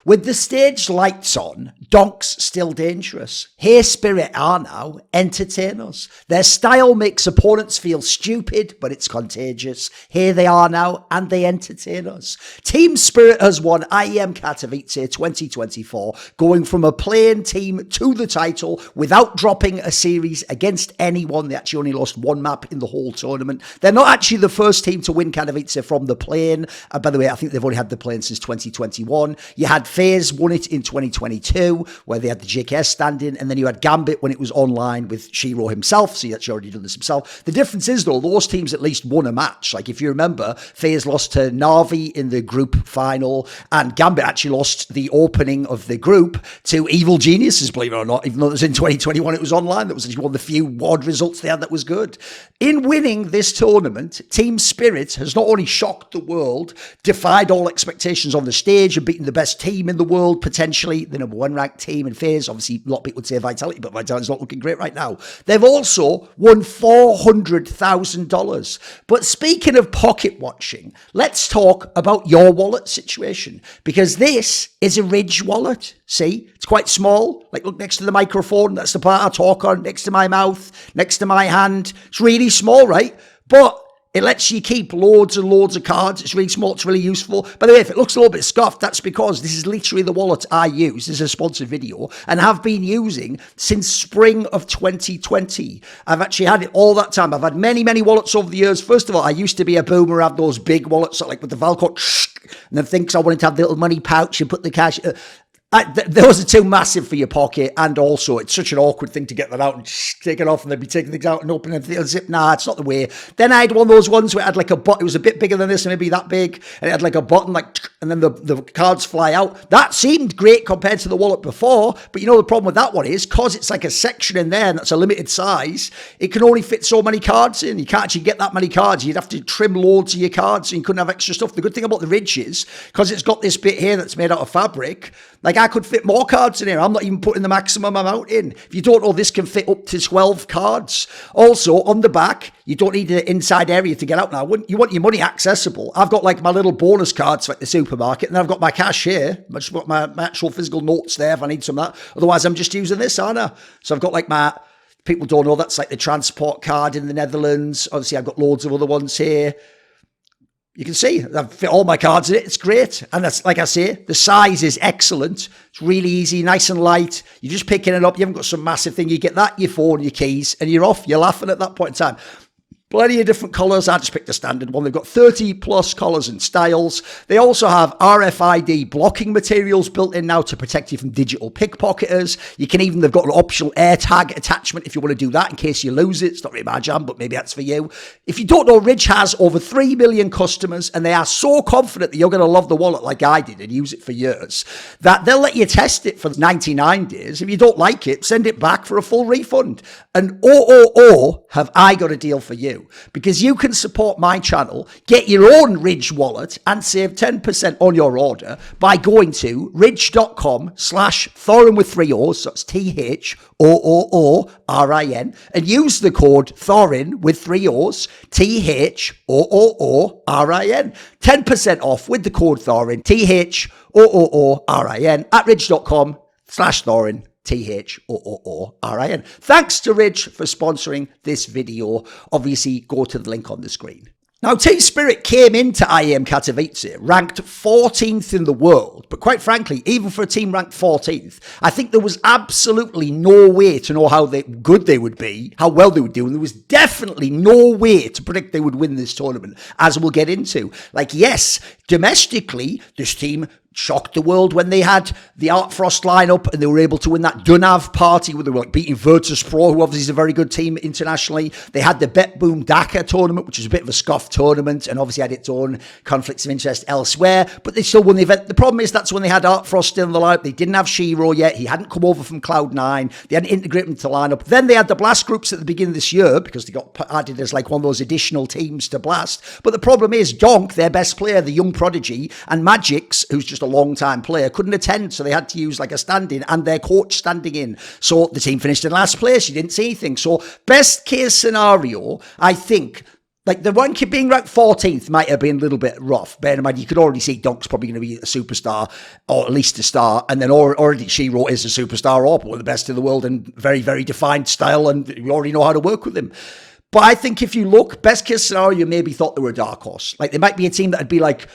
With the stage lights on, Donk's still dangerous. Hey Spirit are now entertainers. Their style makes opponents feel stupid, but it's contagious. Here they are now, and they entertain us. Team Spirit has won IEM Katowice 2024, going from a playing team to the title without dropping a series against anyone. They actually only lost one map in the whole tournament. They're not actually the first team to win Katowice from the plane. By the way, I think they've only had the plane since 2021. You had FaZe won it in 2022, where they had the JKS stand-in, and then you had Gambit when it was online with sh1ro's himself, so he actually already done this himself. The difference is, though, those teams at least won a match. Like, if you remember, FaZe lost to Na'Vi in the group final, and Gambit actually lost the opening of the group to Evil Geniuses, believe it or not, even though it was in 2021, it was online. That was actually one of the few odd results they had that was good. In winning this tournament, Team Spirit has not only shocked the world, defied all expectations on the stage, and beaten the best team in the world, potentially the number one ranked team in FaZe. Obviously, a lot of people would say Vitality, but Vitality's not looking great right now. They've also won $400,000. But speaking of pocket watching, let's talk about your wallet situation, because this is a Ridge wallet. See, it's quite small. Like, look next to the microphone. That's the part I talk on, next to my mouth, next to my hand. It's really small, right? But it lets you keep loads and loads of cards. It's really small. It's really useful. By the way, if it looks a little bit scuffed, that's because this is literally the wallet I use. This is a sponsored video and have been using since spring of 2020. I've actually had it all that time. I've had many, many wallets over the years. First of all, I used to be a boomer, have those big wallets, like with the Valcott, and then thinks I wanted to have the little money pouch and put the cash. Those are too massive for your pocket, and also it's such an awkward thing to get that out and take it off and then be taking things out and opening the zip. Nah, it's not the way. Then I had one of those ones where it had like a button. It was a bit bigger than this, maybe that big, and it had like a button, like, and then the cards fly out. That seemed great compared to the wallet before, but you know the problem with that one is, because it's like a section in there and that's a limited size, it can only fit so many cards in. You can't actually get that many cards. You'd have to trim loads of your cards, so you couldn't have extra stuff. The good thing about the Ridge is, because it's got this bit here that's made out of fabric, like, I could fit more cards in here. I'm not even putting the maximum amount in. If you don't know, this can fit up to 12 cards. Also, on the back, you don't need an inside area to get out now. You want your money accessible. I've got like my little bonus cards like the supermarket, and then I've got my cash here. I've just got my actual physical notes there if I need some of that. Otherwise, I'm just using this, aren't I? So I've got like my, people don't know, that's like the transport card in the Netherlands. Obviously, I've got loads of other ones here. You can see I've fit all my cards in it. It's great. And that's, like I say, the size is excellent. It's really easy, nice and light. You're just picking it up. You haven't got some massive thing. You get that, your phone, your keys, and you're off. You're laughing at that point in time. Plenty of different colours. I just picked the standard one. They've got 30 plus colours and styles. They also have RFID blocking materials built in now to protect you from digital pickpocketers. You can even, they've got an optional AirTag attachment if you want to do that in case you lose it. It's not really my jam, but maybe that's for you. If you don't know, Ridge has over 3 million customers, and they are so confident that you're going to love the wallet like I did and use it for years, that they'll let you test it for 99 days. If you don't like it, send it back for a full refund. And have I got a deal for you? Because you can support my channel, get your own Ridge wallet, and save 10% on your order by going to ridge.com/Thorin with 3 O's, so it's THOOORIN, and use the code Thorin with 3 O's, THOOORIN. 10% off with the code Thorin, THOOORIN, at ridge.com/Thorin. THOOORIN. Thanks to Ridge for sponsoring this video. Obviously, go to the link on the screen. Now, Team Spirit came into IEM Katowice ranked 14th in the world, but quite frankly, even for a team ranked 14th, I think there was absolutely no way to know how good they would be, how well they would do, and there was definitely no way to predict they would win this tournament, as we'll get into. Like, yes, domestically, this team shocked the world when they had the Art Frost lineup and they were able to win that Dunav party where they were like beating Virtus Pro, who obviously is a very good team internationally. They had the Bet Boom Dakar tournament, which was a bit of a scuffed tournament and obviously had its own conflicts of interest elsewhere, but they still won the event. The problem is that's when they had Art Frost still in the lineup. They didn't have sh1ro yet. He hadn't come over from Cloud9. They hadn't integrated him to the lineup. Then they had the Blast groups at the beginning of this year because they got added as like one of those additional teams to Blast. But the problem is Donk, their best player, the young prodigy, and Magix, who's just a long-time player, couldn't attend, so they had to use like a stand-in and their coach standing in. So the team finished in last place. You didn't see anything. So best case scenario, I think Like the one kid being ranked 14th might have been a little bit rough. Bear in mind, you could already see Donk's probably going to be a superstar, or at least a star. And then already sh1ro is a superstar, or one of the best in the world, and very, very defined style. And we already know how to work with him. But I think if you look, best case scenario, you maybe thought they were a dark horse. Like they might be a team that would be like,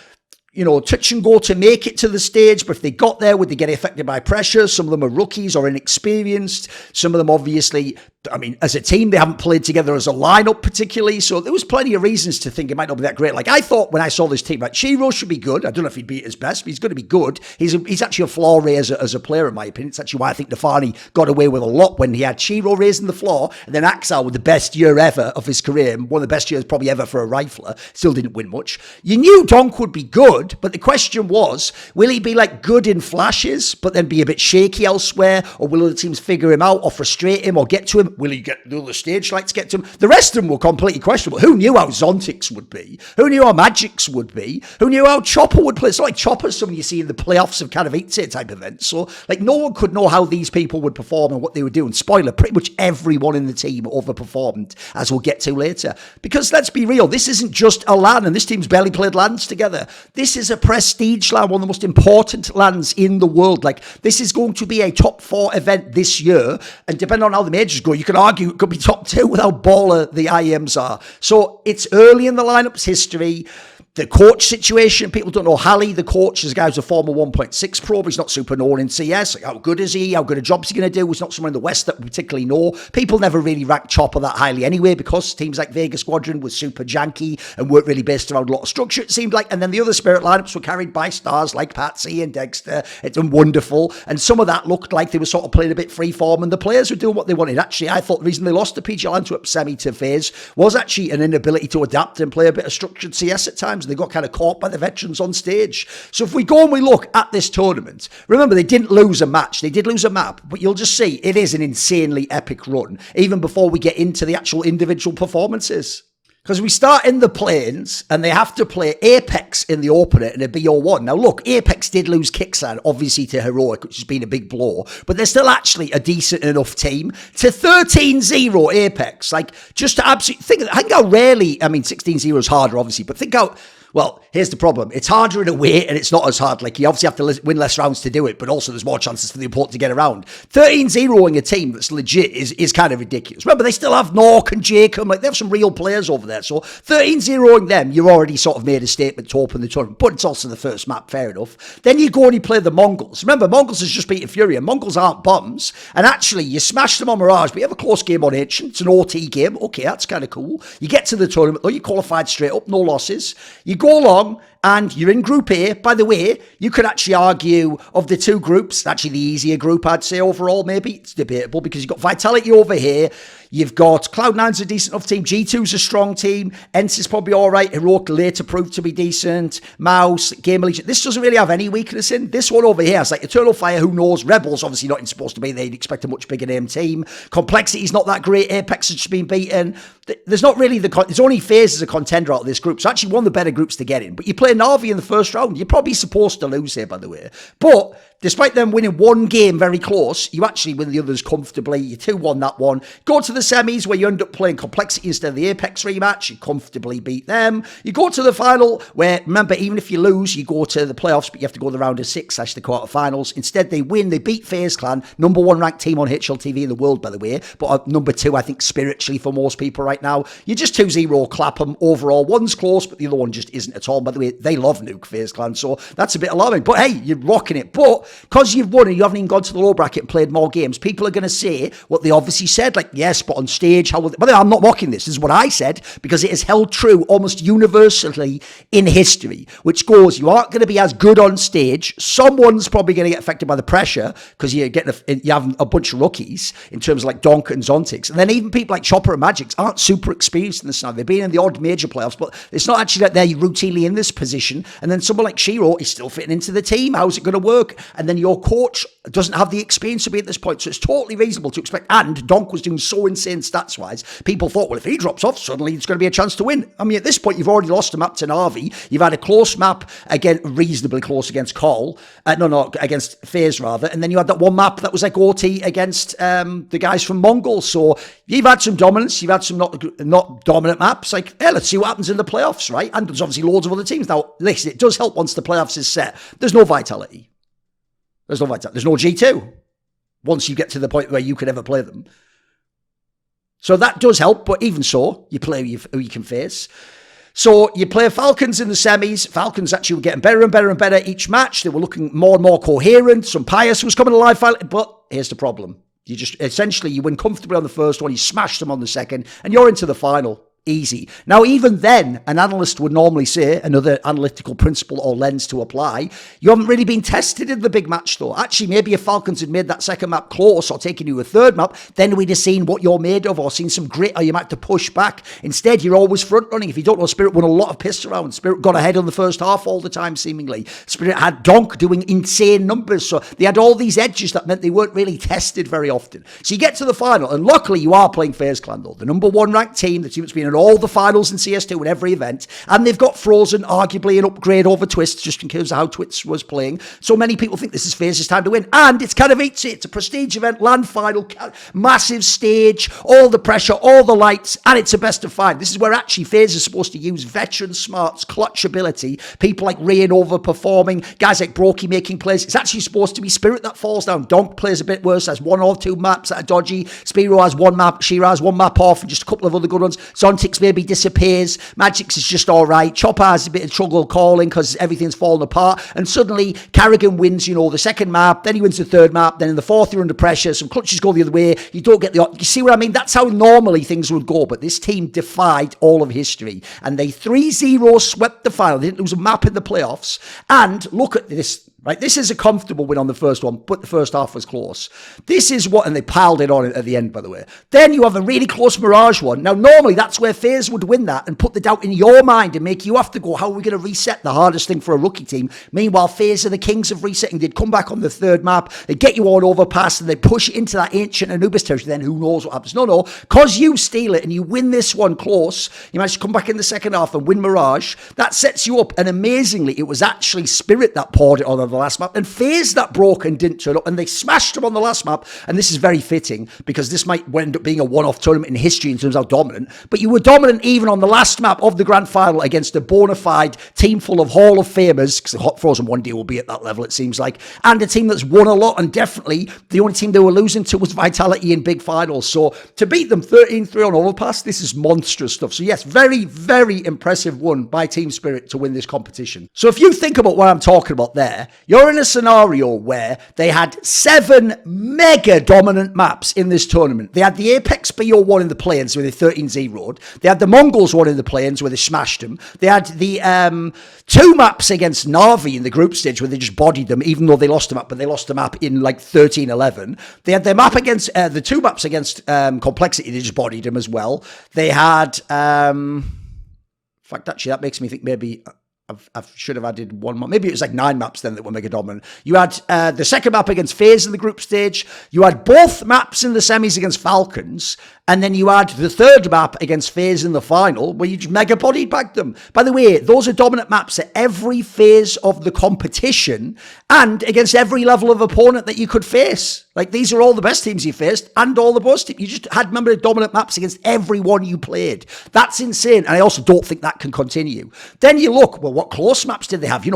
you know, touch and go to make it to the stage, but if they got there, would they get affected by pressure? Some of them are rookies or inexperienced. Some of them, obviously, I mean, as a team, they haven't played together as a lineup particularly. So there was plenty of reasons to think it might not be that great. Like I thought when I saw this team, like sh1ro should be good. I don't know if he'd be at his best, but he's going to be good. He's actually a floor raiser as a player, in my opinion. It's actually why I think Thorin got away with a lot when he had sh1ro raising the floor, and then Axel with the best year ever of his career, and one of the best years probably ever for a rifler. Still didn't win much. You knew Donk would be good, but the question was, will he be like good in flashes, but then be a bit shaky elsewhere? Or will other teams figure him out or frustrate him or get to him? Will he get the other stage lights get to him? The rest of them were completely questionable. Who knew how Zontics would be? Who knew how Magics would be? Who knew how Chopper would play? It's not like Chopper's someone you see in the playoffs of kind of 8 type events. So like no one could know how these people would perform and what they would do. And spoiler, pretty much everyone in the team overperformed, as we'll get to later. Because let's be real, this isn't just a LAN, and this team's barely played LANs together. This is a prestige LAN, one of the most important LANs in the world. Like this is going to be a top 4 event this year, and depending on how the majors go, you can argue it could be top 2 with how baller the IEMs are. So it's early in the lineup's history. The coach situation, people don't know Halley, the coach, is a guy who's a former 1.6 pro, but he's not super known in CS. Like, how good is he? How good a job is he going to do? He's not someone in the West that we particularly know. People never really rank Chopper that highly anyway, because teams like Vega Squadron were super janky and weren't really based around a lot of structure, it seemed like. And then the other Spirit lineups were carried by stars like Patsy and Dexter. It's been wonderful. And some of that looked like they were sort of playing a bit freeform, and the players were doing what they wanted. Actually, I thought the reason they lost the PGL Antwerp semi to FaZe was actually an inability to adapt and play a bit of structured CS at times. They got kind of caught by the veterans on stage. So if we go and we look at this tournament, remember they didn't lose a match. They did lose a map, but you'll just see it is an insanely epic run, even before we get into the actual individual performances. Because we start in the plains, and they have to play Apex in the opener in a BO1. Now look, Apex did lose Kixan, obviously to Heroic, which has been a big blow, but they're still actually a decent enough team. To 13-0 Apex, like, just to absolutely think how rarely, I mean, 16-0 is harder, obviously, but think how... Well, here's the problem. It's harder in a way, and it's not as hard. Like, you obviously have to win less rounds to do it, but also there's more chances for the opponent to get around. 13-0ing a team that's legit is kind of ridiculous. Remember, they still have Nork and Jacob. Like, they have some real players over there. So 13-0ing them, you've already sort of made a statement to open the tournament, but it's also the first map, fair enough. Then you go and you play the Mongols. Remember, Mongols has just beaten Fury, and Mongols aren't bombs. And actually, you smash them on Mirage, but you have a close game on Ancient. It's an OT game. Okay, that's kind of cool. You get to the tournament, though, you qualified straight up, no losses. You go along, and you're in Group A. By the way, you could actually argue of the two groups, actually the easier group, I'd say overall, maybe. It's debatable because you've got Vitality over here. You've got Cloud9's a decent enough team. G2's a strong team. ENCE is probably all right. Heroic later proved to be decent. Mouse, Game Legion. This doesn't really have any weakness in. This one over here is like Eternal Fire, who knows? Rebels, obviously not supposed to be there. You'd expect a much bigger name team. Complexity's not that great. Apex has just been beaten. There's not really there's only FaZe as a contender out of this group. So actually one of the better groups to get in. But you play Na'Vi in the first round. You're probably supposed to lose here, by the way. But despite them winning one game very close, you actually win the others comfortably. You 2-1 that one. Go to the semis where you end up playing Complexity instead of the Apex rematch. You comfortably beat them. You go to the final where, remember, even if you lose, you go to the playoffs, but you have to go the round of 6, the quarterfinals. Instead, they win. They beat FaZe Clan, number 1 ranked team on HLTV in the world, by the way, but number 2, I think, spiritually for most people right now. You just 2-0 clap them overall. One's close, but the other one just isn't at all. By the way, they love nuke FaZe Clan, so that's a bit alarming. But hey, you're rocking it. But because you've won and you haven't even gone to the low bracket and played more games, people are going to say what they obviously said, like, yes, but on stage, how will they? But I'm not mocking this. This is what I said, because it is held true almost universally in history, which goes, you aren't going to be as good on stage. Someone's probably going to get affected by the pressure because you have a bunch of rookies in terms of like Donk and Zontics. And then even people like Chopper and Magics aren't super experienced in this now. They've been in the odd major playoffs, but it's not actually that they're routinely in this position. position, and then someone like sh1ro is still fitting into the team. How's it going to work? And then your coach doesn't have the experience to be at this point, so it's totally reasonable to expect. And Donk was doing so insane stats-wise, people thought, well, if he drops off, suddenly it's going to be a chance to win. I mean, at this point, you've already lost a map to Na'Vi. You've had a close map, again, reasonably close against Cole. Against FaZe, rather. And then you had that one map that was like OT against the guys from Mongols. So you've had some dominance. You've had some not dominant maps. Like, hey, let's see what happens in the playoffs, right? And there's obviously loads of other teams. Now, listen, it does help once the playoffs is set. There's no vitality. There's no G2 once you get to the point where you can ever play them. So that does help, but even so, you play who you can face. So you play Falcons in the semis. Falcons actually were getting better and better and better each match. They were looking more and more coherent. Some Pius was coming alive, but here's the problem. You win comfortably on the first one, you smash them on the second, and you're into the final. Easy. Now, even then, an analyst would normally say, another analytical principle or lens to apply, you haven't really been tested in the big match, though. Actually, maybe if Falcons had made that second map close or taken you a third map, then we'd have seen what you're made of or seen some grit, or you might have to push back. Instead, you're always front-running. If you don't know, Spirit won a lot of piss around. Spirit got ahead on the first half all the time, seemingly. Spirit had Donk doing insane numbers, so they had all these edges that meant they weren't really tested very often. So you get to the final, and luckily you are playing FaZe Clan, though. The number one ranked team, the team that's been in all the finals in CS2 in every event, and they've got Frozen, arguably an upgrade over Twist, just in terms of how Twist was playing. So many people think this is FaZe's time to win, and it's Katowice. It's a prestige event, land final, massive stage, all the pressure, all the lights, and it's a best of 5. This is where actually FaZe is supposed to use veteran smarts, clutch ability, people like Rain overperforming, guys like Brokey making plays. It's actually supposed to be Spirit that falls down. Donk plays a bit worse, has 1 or 2 maps that are dodgy. sh1ro has 1 map, sh1ro has 1 map off, and just a couple of other good ones. Zontix maybe disappears. Magix is just all right. Chopper has a bit of trouble calling because everything's fallen apart. And suddenly, Carrigan wins, the second map. Then he wins the third map. Then in the fourth, you're under pressure. Some clutches go the other way. You don't get you see what I mean? That's how normally things would go. But this team defied all of history. And they 3-0 swept the final. They didn't lose a map in the playoffs. And look at this. Right, this is a comfortable win on the first one, but the first half was close. This is what, and they piled it on at the end, by the way. Then you have a really close Mirage one. Now, normally that's where FaZe would win that and put the doubt in your mind and make you have to go, how are we going to reset? The hardest thing for a rookie team. Meanwhile, FaZe are the kings of resetting. They'd come back on the third map, they'd get you on overpass, and they'd push it into that ancient Anubis territory. Then who knows what happens? No, because you steal it and you win this one close, you manage to come back in the second half and win Mirage. That sets you up, and amazingly, it was actually Spirit that poured it on the last map, and FaZe that broke and didn't turn up, and they smashed them on the last map. And this is very fitting because this might end up being a one-off tournament in history in terms of how dominant, but you were dominant even on the last map of the grand final against a bona fide team full of Hall of Famers, because the Hot Frozen one day will be at that level, it seems like, and a team that's won a lot, and definitely the only team they were losing to was Vitality in big finals. So to beat them 13-3 on overpass, this is monstrous stuff. So yes, very, very impressive one by Team Spirit to win this competition. So if you think about what I'm talking about there, you're in a scenario where they had 7 mega dominant maps in this tournament. They had the Apex BO one in the play-ins where they 13-0'd. They had the Mongols one in the play-ins where they smashed them. They had the 2 maps against Na'Vi in the group stage where they just bodied them, even though they lost a map, but they lost a map in like 13-11. They had their map against, the 2 maps against Complexity, they just bodied them as well. They had, in fact, actually, that makes me think maybe I should have added one more. Maybe it was like 9 maps then that were mega dominant. You had the second map against FaZe in the group stage. You had both maps in the semis against Falcons. And then you had the third map against FaZe in the final where you just mega bodied back them. By the way, those are dominant maps at every phase of the competition and against every level of opponent that you could face. Like, these are all the best teams you faced and all the worst teams. You just had, remember, dominant maps against everyone you played. That's insane. And I also don't think that can continue. Then you look, well, what close maps did they have?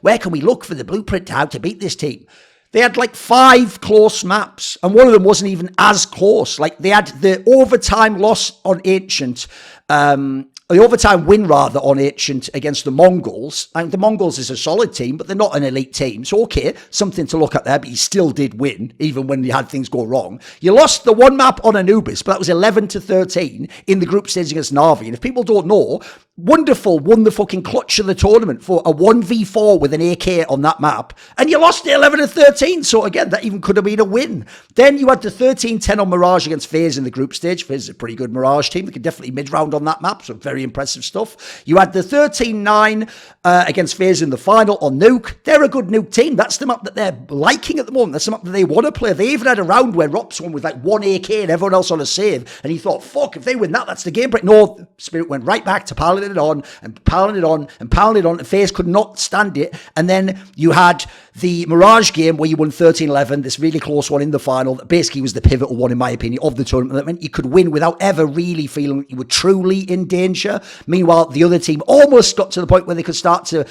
Where can we look for the blueprint to how to beat this team? They had like 5 close maps, and one of them wasn't even as close. Like, they had the overtime loss on Ancient, the overtime win rather on Ancient against the Mongols. And the Mongols is a solid team, but they're not an elite team. So okay, something to look at there, but you still did win, even when you had things go wrong. You lost the 1 map on Anubis, but that was 11-13 in the group stage against Na'Vi. And if people don't know, wonderful, won the fucking clutch of the tournament for a 1v4 with an AK on that map, and you lost it 11-13, so again, that even could have been a win. Then you had the 13-10 on Mirage against FaZe in the group stage. FaZe is a pretty good Mirage team. They could definitely mid-round on that map, so very impressive stuff. You had the 13-9 against FaZe in the final on Nuke. They're a good Nuke team. That's the map that they're liking at the moment. That's the map that they want to play. They even had a round where Rops won with like 1 AK and everyone else on a save, and he thought, fuck, if they win that, that's the game break. No, Spirit went right back to piling it on and piling it on and piling it on, and FaZe could not stand it. And then you had the Mirage game where you won 13-11, this really close one in the final that basically was the pivotal one, in my opinion, of the tournament. That meant you could win without ever really feeling like you were truly in danger. Meanwhile, the other team almost got to the point where they could start to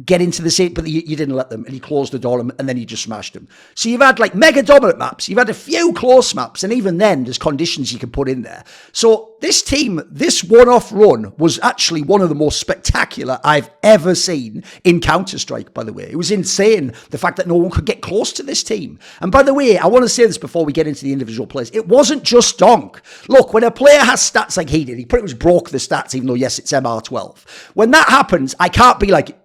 get into the seat, but you didn't let them, and you closed the door, and then you just smashed them. So you've had like mega dominant maps, you've had a few close maps, and even then there's conditions you can put in there. So this team, this one-off run was actually one of the most spectacular I've ever seen in Counter-Strike, by the way. It was insane, the fact that no one could get close to this team. And by the way, I want to say this before we get into the individual players. It wasn't just Donk. Look, when a player has stats like he did, he pretty much broke the stats, even though, yes, it's MR12. When that happens, I can't be like...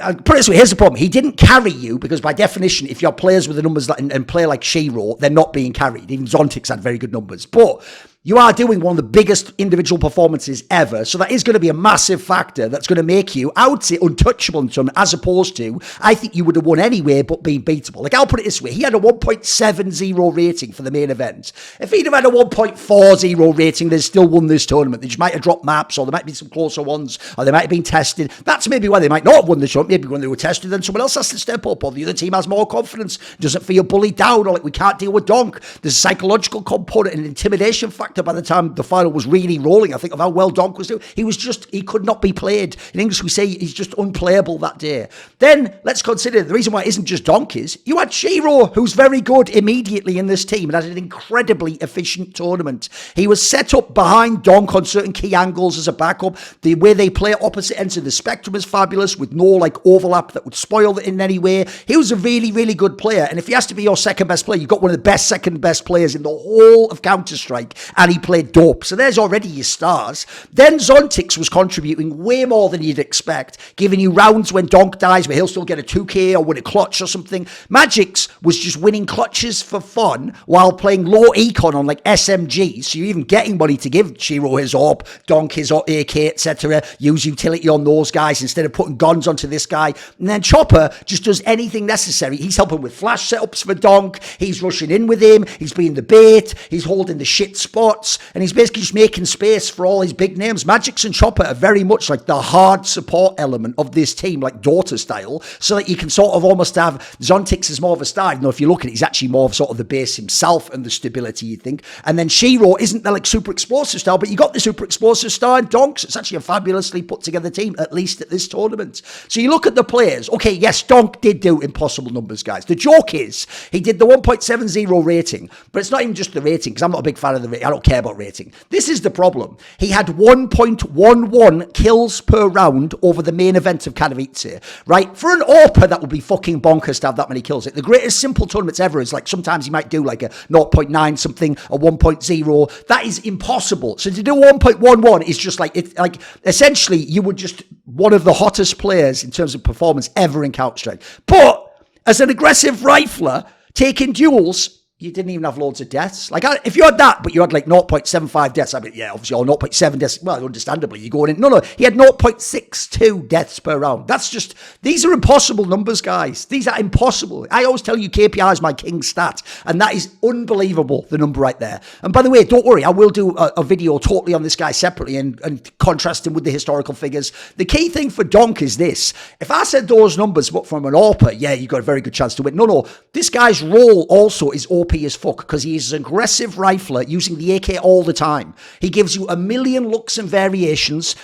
I'll put it this way, here's the problem. He didn't carry you because by definition, if you're players with the numbers and play like sh1ro's, they're not being carried. Even Zontix had very good numbers. But you are doing one of the biggest individual performances ever. So that is going to be a massive factor that's going to make you, I would say, untouchable in the tournament, as opposed to, I think you would have won anyway, but being beatable. Like, I'll put it this way. He had a 1.70 rating for the main event. If he'd have had a 1.40 rating, they'd still won this tournament. They just might have dropped maps, or there might be some closer ones, or they might have been tested. That's maybe why they might not have won the tournament. Maybe when they were tested, then someone else has to step up, or the other team has more confidence, doesn't feel bullied down, or like, we can't deal with Donk. There's a psychological component and intimidation factor by the time the final was really rolling. I think of how well Donk was doing. He could not be played. In English, we say he's just unplayable that day. Then let's consider the reason why it isn't just Donk is you had sh1ro, who's very good immediately in this team and had an incredibly efficient tournament. He was set up behind Donk on certain key angles as a backup. The way they play at opposite ends of the spectrum is fabulous, with no like overlap that would spoil it in any way. He was a really, really good player. And if he has to be your second best player, you've got one of the best second best players in the whole of Counter-Strike, and he played dope. So there's already your stars. Then Zontix was contributing way more than you'd expect, giving you rounds when Donk dies where he'll still get a 2k or win a clutch or something. Magix was just winning clutches for fun while playing low econ on like SMGs. So you're even getting money to give sh1ro his AWP, Donk his AK, etc. Use utility on those guys instead of putting guns onto this guy. And then Chopper just does anything necessary. He's helping with flash setups for Donk. He's rushing in with him. He's being the bait. He's holding the shit spots. And he's basically just making space for all his big names. Magix and Chopper are very much like the hard support element of this team, like Dota style, so that you can sort of almost have Zontix as more of a star. You know, if you look at it, he's actually more of sort of the base himself and the stability, you think. And then sh1ro isn't the like super explosive style, but you got the super explosive star in Donk. So it's actually a fabulously put together team, at least at this tournament. So you look at the players. Okay, yes, Donk did do impossible numbers, guys. The joke is he did the 1.70 rating, but it's not even just the rating, because I'm not a big fan of the rating. I don't care about rating. This is the problem. He had 1.11 kills per round over the main event of Katowice, right? For an AWPer, that would be fucking bonkers to have that many kills. The greatest simple tournaments ever is like sometimes you might do like a 0.9 something, a 1.0. That is impossible. So to do 1.11 is just like, it's like essentially you were just one of the hottest players in terms of performance ever in Counter-Strike. But as an aggressive rifler, taking duels, you didn't even have loads of deaths. Like, if you had that, but you had like 0.75 deaths, I mean, yeah, obviously, or 0.7 deaths, well, understandably, you're going in. No, he had 0.62 deaths per round. That's just, these are impossible numbers, guys. These are impossible. I always tell you KPI is my king stat, and that is unbelievable, the number right there. And by the way, don't worry, I will do a video totally on this guy separately and contrast him with the historical figures. The key thing for Donk is this. If I said those numbers, but from an AWPer, yeah, you got a very good chance to win. No, this guy's role also is OP as fuck, because he is an aggressive rifler using the AK all the time. He gives you a million looks and variations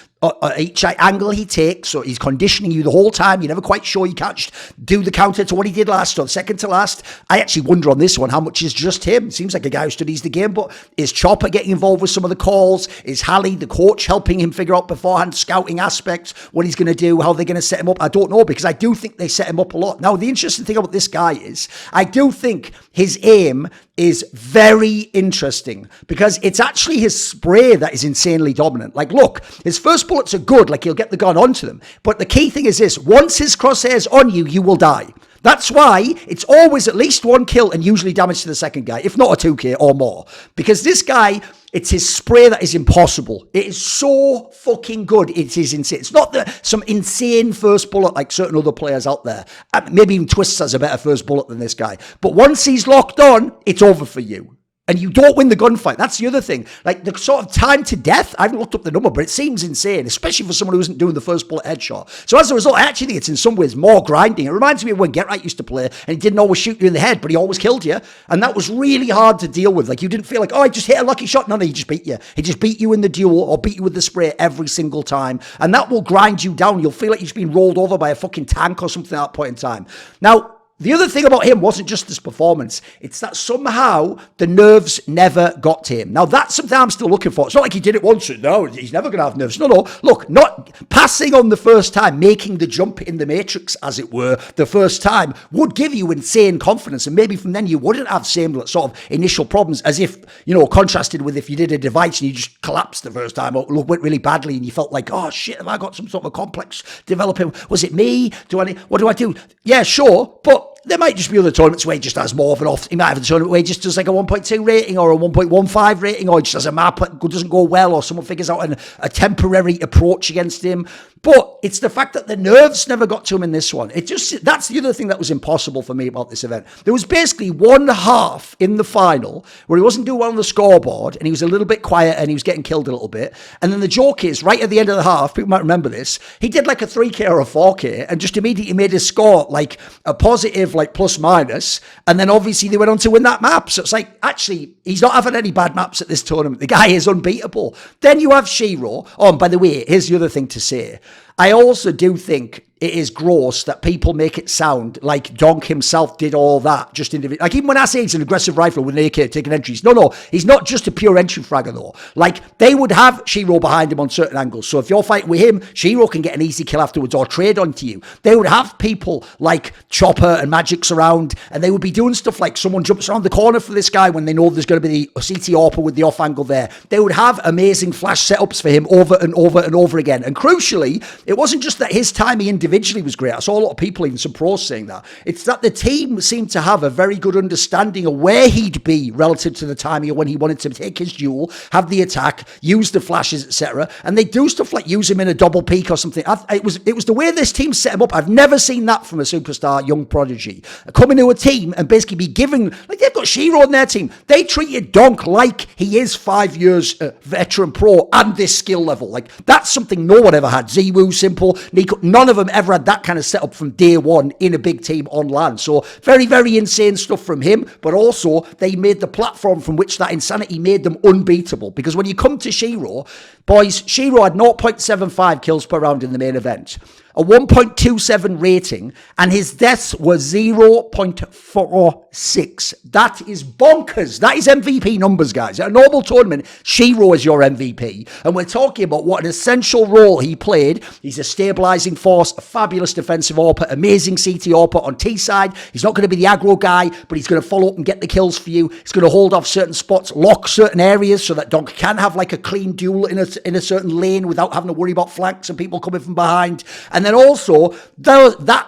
each angle he takes, so he's conditioning you the whole time. You're never quite sure. You can't do the counter to what he did last or second to last. I actually wonder on this one how much is just him. Seems like a guy who studies the game, but is Chopper getting involved with some of the calls? Is Hallie, the coach, helping him figure out beforehand scouting aspects, what he's going to do, how they're going to set him up? I don't know, because I do think they set him up a lot. Now, the interesting thing about this guy is I do think his aim is very interesting because it's actually his spray that is insanely dominant. Like, look, his first bullets are good, like he'll get the gun onto them. But the key thing is this, once his crosshair's on you, you will die. That's why it's always at least 1 kill and usually damage to the second guy, if not a 2k or more. Because this guy, it's his spray that is impossible. It is so fucking good. It is insane. It's not some insane first bullet like certain other players out there. Maybe even Twists has a better first bullet than this guy. But once he's locked on, it's over for you. And you don't win the gunfight. That's the other thing. Like, the sort of time to death, I haven't looked up the number, but it seems insane, especially for someone who isn't doing the first bullet headshot. So as a result, I actually think it's in some ways more grinding. It reminds me of when Get Right used to play, and he didn't always shoot you in the head, but he always killed you. And that was really hard to deal with. Like, you didn't feel like, oh, I just hit a lucky shot. No, he just beat you. He just beat you in the duel or beat you with the spray every single time. And that will grind you down. You'll feel like you've been rolled over by a fucking tank or something at that point in time. Now, the other thing about him wasn't just his performance. It's that somehow the nerves never got to him. Now, that's something I'm still looking for. It's not like he did it once. No, he's never going to have nerves. No. Look, not passing on the first time, making the jump in the matrix, as it were, the first time would give you insane confidence. And maybe from then you wouldn't have same sort of initial problems as if, contrasted with if you did a device and you just collapsed the first time or went really badly and you felt like, oh shit, have I got some sort of a complex developing? Was it me? What do I do? Yeah, sure. But there might just be other tournaments where he just has more of an off. He might have a tournament where he just does like a 1.2 rating or a 1.15 rating, or he just has a map that doesn't go well, or someone figures out a temporary approach against him. But it's the fact that the nerves never got to him in this one. That's the other thing that was impossible for me about this event. There was basically one half in the final where he wasn't doing well on the scoreboard and he was a little bit quiet and he was getting killed a little bit. And then the joke is, right at the end of the half, people might remember this, he did like a 3k or a 4k and just immediately made his score like a positive, like plus minus. And then obviously they went on to win that map. So it's like, actually, he's not having any bad maps at this tournament. The guy is unbeatable. Then you have sh1ro. Oh, and by the way, here's the other thing to say. I also do think it is gross that people make it sound like Donk himself did all that just individually. Like, even when I say he's an aggressive rifler with an AK taking entries, no, he's not just a pure entry fragger though. Like, they would have sh1ro behind him on certain angles. So if you're fighting with him, sh1ro can get an easy kill afterwards or trade onto you. They would have people like Chopper and Magic's around, and they would be doing stuff like someone jumps around the corner for this guy when they know there's going to be the CT AWPer with the off angle there. They would have amazing flash setups for him over and over and over again. And crucially, it wasn't just that his timing individually was great. I saw a lot of people, even some pros, saying that. It's that the team seemed to have a very good understanding of where he'd be relative to the timing of when he wanted to take his duel, have the attack, use the flashes, etc. And they do stuff like use him in a double peak or something. It was the way this team set him up. I've never seen that from a superstar young prodigy. Coming to a team and basically be giving, like they've got sh1ro on their team. They treated Donk like he is 5 years veteran pro and this skill level. Like, that's something no one ever had. Ziwu, Simple, Nico, none of them ever had that kind of setup from day one in a big team on LAN. So very, very insane stuff from him, but also they made the platform from which that insanity made them unbeatable. Because when you come to sh1ro, boys, sh1ro had 0.75 kills per round in the main event, a 1.27 rating, and his deaths were 0.46. That is bonkers. That is MVP numbers, guys. At a normal tournament, sh1ro is your MVP. And we're talking about what an essential role he played. He's a stabilizing force, a fabulous defensive AWPer, amazing CT AWPer on T side. He's not going to be the aggro guy, but he's going to follow up and get the kills for you. He's going to hold off certain spots, lock certain areas so that Donk can have like a clean duel in a certain lane without having to worry about flanks and people coming from behind. And then also, that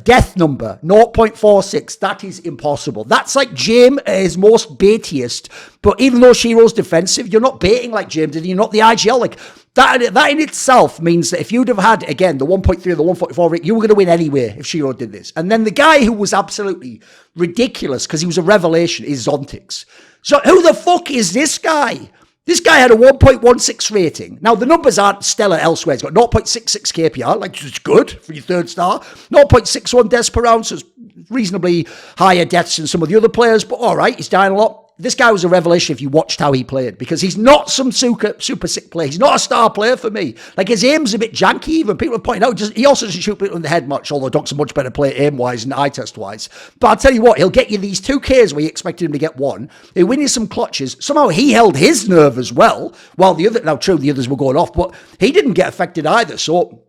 death number, 0.46, that is impossible. That's like Jim at his most baitiest. But even though sh1ro's defensive, you're not baiting like Jim did. You're not the IGL. Like, that in itself means that if you'd have had, again, the 1.3 or the 144 rate, you were going to win anyway if sh1ro did this. And then the guy who was absolutely ridiculous, because he was a revelation, is Zontix. So who the fuck is this guy? This guy had a 1.16 rating. Now, the numbers aren't stellar elsewhere. He's got 0.66 KPR, like, it's good for your third star. 0.61 deaths per round, so it's reasonably higher deaths than some of the other players, but all right, he's dying a lot. This guy was a revelation if you watched how he played, because he's not some super sick player. He's not a star player for me. Like, his aim's a bit janky even. People are pointing out, he also doesn't shoot people in the head much, although Donk's a much better player aim-wise and eye-test-wise. But I'll tell you what, he'll get you these 2Ks where you expected him to get one. He'll win you some clutches. Somehow he held his nerve as well, while the others were going off, but he didn't get affected either. So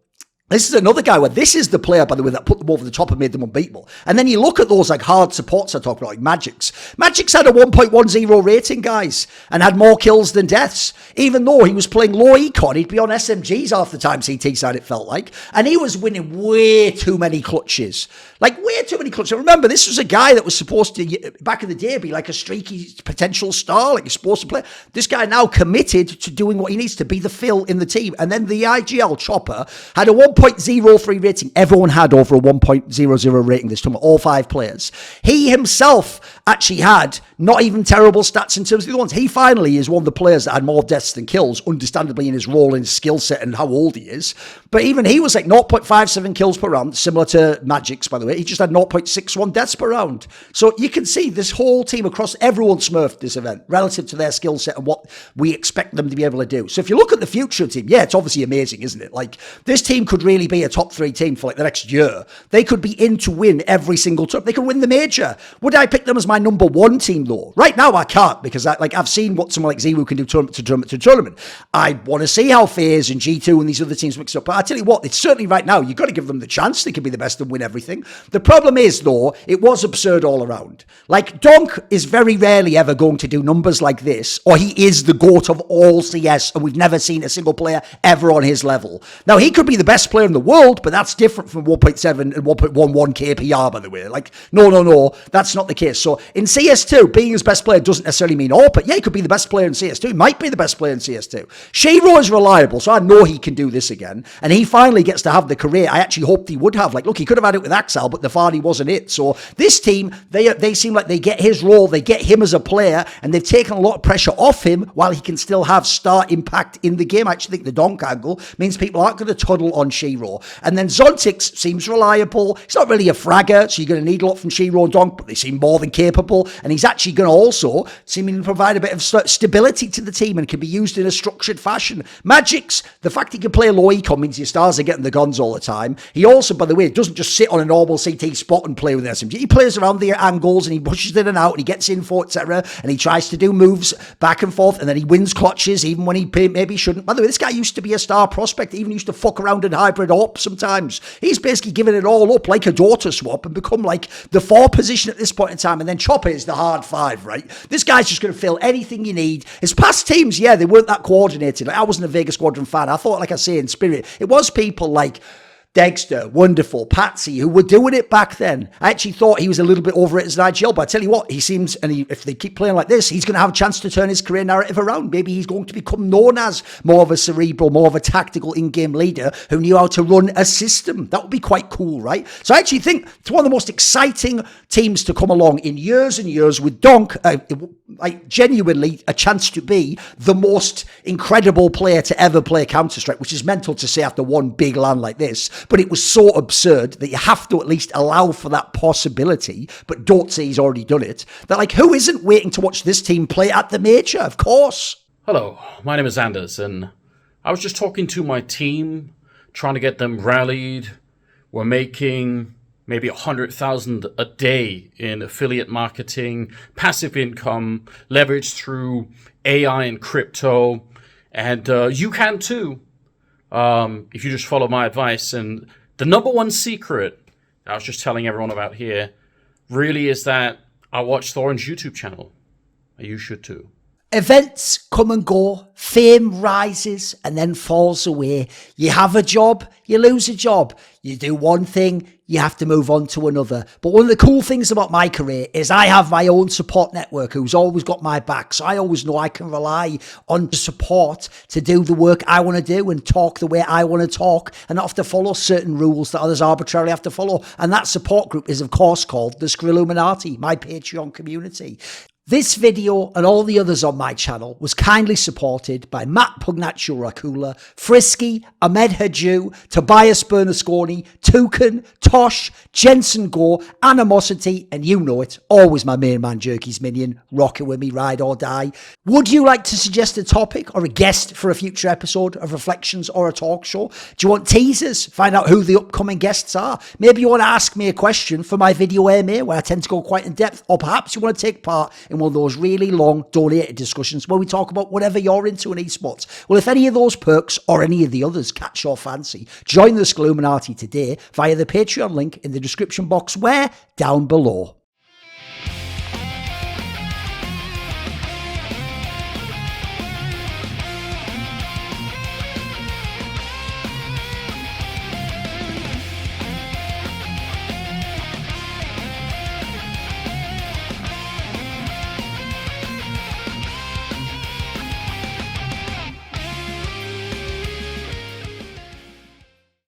This is another guy where this is the player, by the way, that put them over the top and made them unbeatable. And then you look at those like hard supports I talked about, like Magic's. Magic's had a 1.10 rating, guys, and had more kills than deaths. Even though he was playing low econ, he'd be on SMGs half the time, CT side it felt like. And he was winning way too many clutches. Like, way too many clutches. Remember, this was a guy that was supposed to, back in the day, be like a streaky potential star, like you're supposed to play. This guy now committed to doing what he needs to be the fill in the team. And then the IGL Chopper had a 1.03 rating. Everyone had over a 1.00 rating this time, all 5 players. He himself actually had not even terrible stats in terms of the other ones. He finally is one of the players that had more deaths than kills, understandably in his role and his skill set and how old he is. But even he was like 0.57 kills per round, similar to Magic's, by the way. He just had 0.61 deaths per round. So you can see this whole team across, everyone smurfed this event relative to their skill set and what we expect them to be able to do. So if you look at the future team, yeah, it's obviously amazing, isn't it? Like, this team could really be a top 3 team for like the next year. They could be in to win every single tournament. They could win the major. Would I pick them as my number 1 team though? Right now I can't, because I've seen what someone like Ziwu can do tournament to tournament to tournament. I want to see how FaZe and G2 and these other teams mix up. But I tell you what, it's certainly right now, you've got to give them the chance. They can be the best and win everything. The problem is though, it was absurd all around. Like, Donk is very rarely ever going to do numbers like this, or he is the GOAT of all CS, and we've never seen a single player ever on his level. Now, he could be the best player in the world, but that's different from 1.7 and 1.11 KPR, by the way. Like, no, that's not the case. So in CS2, being his best player doesn't necessarily mean all, but yeah, he could be the best player in CS2. He might be the best player in CS2. sh1ro is reliable, so I know he can do this again, and he finally gets to have the career I actually hoped he would have. Like, look, he could have had it with Axel, but the Vardy wasn't it. So this team, they seem like they get his role, they get him as a player, and they've taken a lot of pressure off him while he can still have star impact in the game. I actually think the Donk angle means people aren't going to tuddle on sh1ro. And then Zontix seems reliable. He's not really a fragger, so you're going to need a lot from sh1ro and Donk, but they seem more than capable. And he's actually going to also seem to provide a bit of stability to the team and can be used in a structured fashion. Magic's, the fact he can play low econ means your stars are getting the guns all the time. He also, by the way, doesn't just sit on a normal CT spot and play with an SMG. He plays around the angles and he pushes in and out and he gets info, etc. And he tries to do moves back and forth, and then he wins clutches even when he maybe shouldn't. By the way, this guy used to be a star prospect. He even used to fuck around in hybrid op sometimes. He's basically given it all up like a daughter swap and become like the 4 position at this point in time. And then Chopper is the hard 5, right? This guy's just going to fill anything you need. His past teams, yeah, they weren't that coordinated. Like, I wasn't a Vegas Squadron fan. I thought, like I say, in spirit, it was people like Dexter, Wonderful, Patsy, who were doing it back then. I actually thought he was a little bit overrated as an IGL, but I tell you what, he seems, and if they keep playing like this, he's going to have a chance to turn his career narrative around. Maybe he's going to become known as more of a cerebral, more of a tactical in-game leader who knew how to run a system. That would be quite cool, right? So I actually think it's one of the most exciting teams to come along in years and years, with Donk, like, genuinely a chance to be the most incredible player to ever play Counter-Strike, which is mental to say after one big LAN like this. But it was so absurd that you have to at least allow for that possibility, but don't say he's already done it. That, like, who isn't waiting to watch this team play at the major? Of course. Hello, my name is Anders, and I was just talking to my team, trying to get them rallied. We're making maybe 100,000 a day in affiliate marketing, passive income, leveraged through AI and crypto, and you can too. If you just follow my advice. And the number one secret I was just telling everyone about here really is that I watch Thorin's YouTube channel. You should too. Events come and go, fame rises and then falls away. You have a job, you lose a job. You do one thing, you have to move on to another. But one of the cool things about my career is I have my own support network who's always got my back. So I always know I can rely on the support to do the work I want to do and talk the way I want to talk and not have to follow certain rules that others arbitrarily have to follow. And that support group is, of course, called the sh1ro's, my Patreon community. This video and all the others on my channel was kindly supported by Matt Pugnatio Rajcula, Frisky, Ahmed Hadjou, Tobias Bernasconi, Torin, Tosh, Jensen Goh, Animosity, and you know it, always my main man Jerky's minion, rocking with me, ride or die. Would you like to suggest a topic or a guest for a future episode of Reflections or a talk show? Do you want teasers? Find out who the upcoming guests are? Maybe you want to ask me a question for my video AMA where I tend to go quite in depth, or perhaps you want to take part in one of those really long donated discussions where we talk about whatever you're into in esports. Well, if any of those perks or any of the others catch your fancy, join the Skilluminati today via the Patreon link in the description box where down below.